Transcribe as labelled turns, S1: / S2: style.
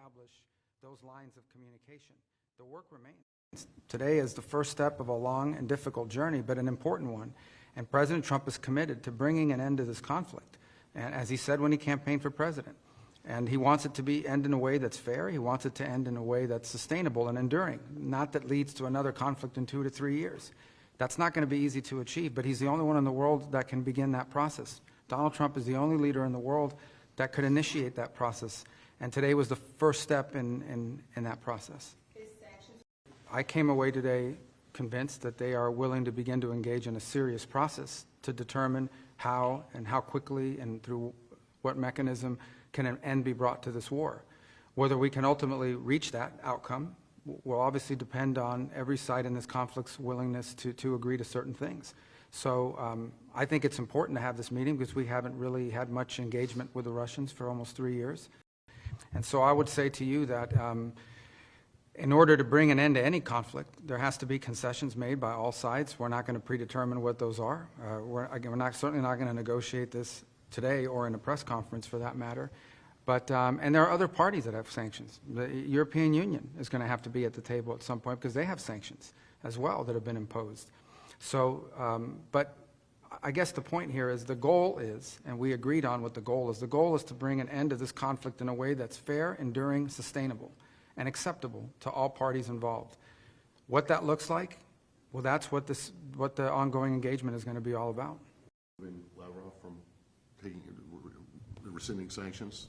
S1: establish those lines of communication. The work remains. Today is the first step of a long and difficult journey, but an important one. And President Trump is committed to bringing an end to this conflict, and as he said when he campaigned for president. And he wants it to end in a way that's fair. He wants it to end in a way that's sustainable and enduring, not that leads to another conflict in 2 to 3 years. That's not going to be easy to achieve, but he's the only one in the world that can begin that process. Donald Trump is the only leader in the world that could initiate that process, and today was the first step in that process. I came away today convinced that they are willing to begin to engage in a serious process to determine how and how quickly and through what mechanism can an end be brought to this war. Whether we can ultimately reach that outcome will obviously depend on every side in this conflict's willingness to agree to certain things. So I think it's important to have this meeting because we haven't really had much engagement with the Russians for almost 3 years. And so I would say to you that in order to bring an end to any conflict, there has to be concessions made by all sides. We're not going to predetermine what those are. We're certainly not going to negotiate this today or in a press conference for that matter. But, and there are other parties that have sanctions. The European Union is going to have to be at the table at some point because they have sanctions as well that have been imposed. So, but I guess the point here is the goal is, and we agreed on what the goal is to bring an end to this conflict in a way that's fair, enduring, sustainable, and acceptable to all parties involved. What that looks like, well, that's what the ongoing engagement is going to be all about.
S2: Lavrov from rescinding sanctions.